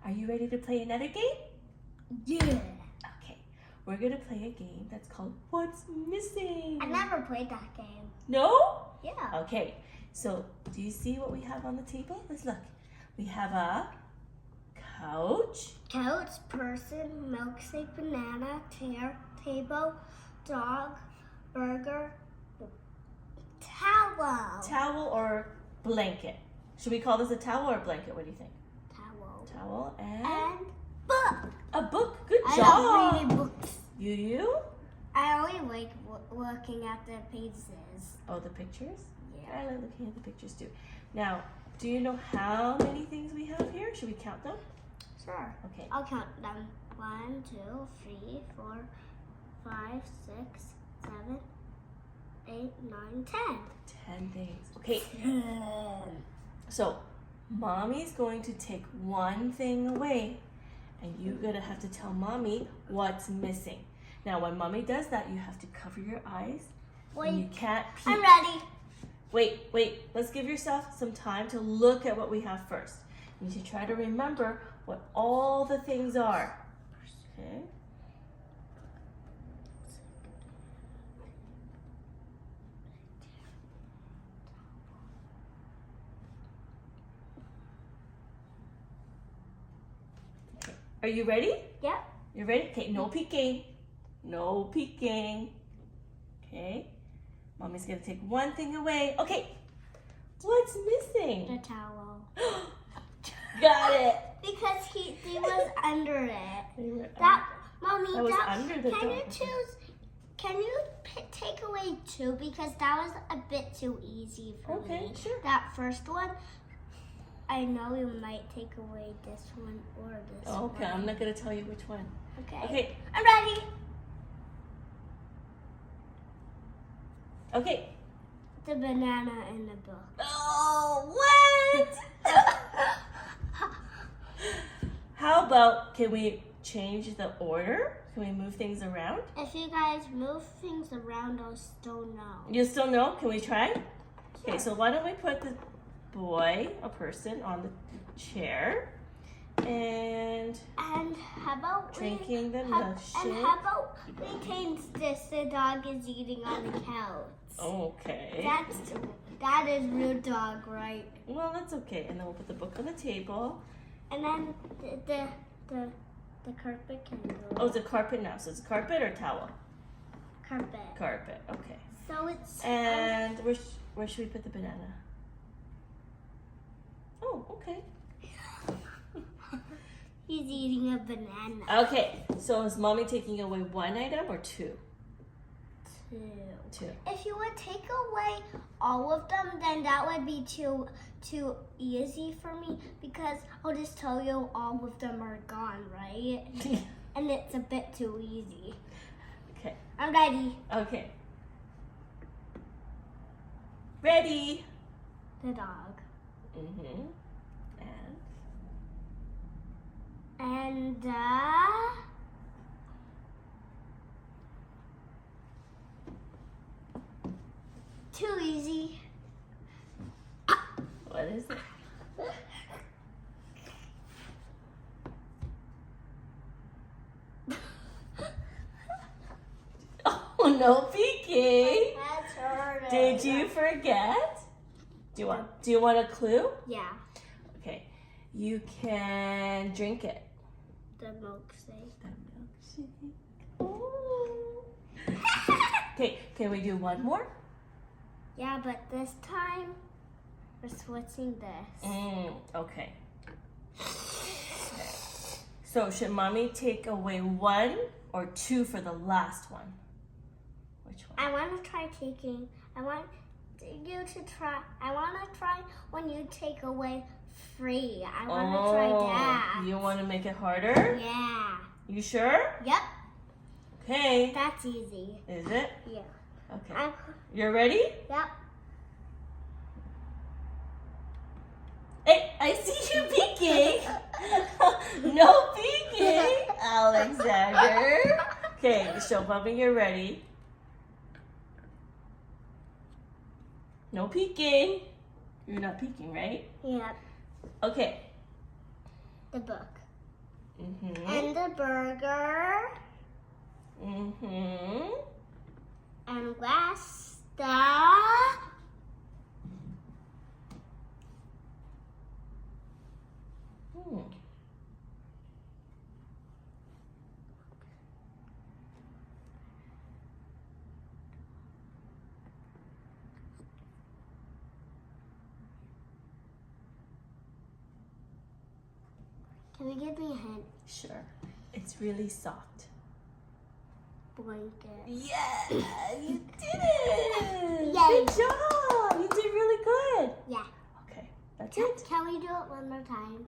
Are you ready to play another game? Yeah. Okay, we're gonna play a game that's called What's Missing? I never played that game. No? Yeah. Okay, so do you see what we have on the table? Let's look. We have a couch, Couch, person, milkshake, banana, chair, table, dog, burger, towel. towel or blanket. Should we call this a towel or a blanket? What do you think? Towel. Towel and Book. a book. Good I job. love reading books. You? I only like looking at the pages. Oh, the pictures? Yeah. I like looking at the pictures too. Now, do you know how many things we have here? Should we count them? Sure. Okay. I'll count them. 1, 2, 3, 4, 5, 6, 7, 8, 9, 10. 10 things. Okay, so Mommy's going to take one thing away and you're gonna have to tell Mommy what's missing. Now, when Mommy does that, you have to cover your eyes and you Wait, can't peek. I'm ready. Wait, let's give yourself some time to look at what we have first. You should try to remember what all the things are. Okay. Are you ready? Yep. You ready? Okay, no peeking. No peeking. Okay. Mommy's gonna take one thing away. Okay. What's The missing? towel. Got it. Because he was under it. They were Mommy, I was under the can you dog. choose? Can you take away 2 because that was a bit too easy for Okay, me. sure. That first one, I know you might take away this one or this Okay, one. I'm not gonna tell you which one. Okay. Okay. I'm ready. Okay. The banana in the book. Oh, what? How about, can we change the order? Can we move things around? If you guys move things around, I'll still know. You still know? Can we try? Okay, so why don't we put the boy, a person, on the chair and And how about drinking the And milkshake. how about we change this? The dog is eating on the couch. Okay. That is real dog, right? Well, that's okay. And then we'll put the book on the table. And then the carpet can go. Oh, it's a carpet now. So it's a carpet or towel? Carpet. Carpet. Okay. So it's And where should we put the banana? Oh, okay. he's eating a banana. Okay. So is Mommy taking away one item or two? 2. Two. If you would take away all of them, then that would be too easy for me because I'll just tell you all of them are gone, right? And it's a bit too easy. Okay. I'm ready. Okay. Ready. The dog. Mm-hmm. And too easy. What is it? Oh, no peeking. That's hard. Did you forget? Do you want a clue? Yeah, Okay. You can drink it. the milkshake. The milkshake. Ooh. Okay, can we do one more? Yeah, but this time we're switching this. Okay. So should Mommy take away 1 or 2 for the last one? Which one? I want to try taking. I want you to try. I want to try when you take away 3. I want to try that. You want to make it harder? Yeah. You sure? Yep. Okay. That's easy. Is it? Yeah. Okay. You're ready? Yep. Hey, I see you peeking. No peeking, Alexander. Okay, show Mommy you're ready. No peeking. You're not peeking, right? Yep. Okay. The book. Mm-hmm. And the burger. Mm-hmm. And last, the... Hmm. Can you give me a hint? Sure. It's really soft. Blanket. Yeah, you did it! Yay. Good job! You did really good. Yeah. Okay, that's it. Can we do it one more time?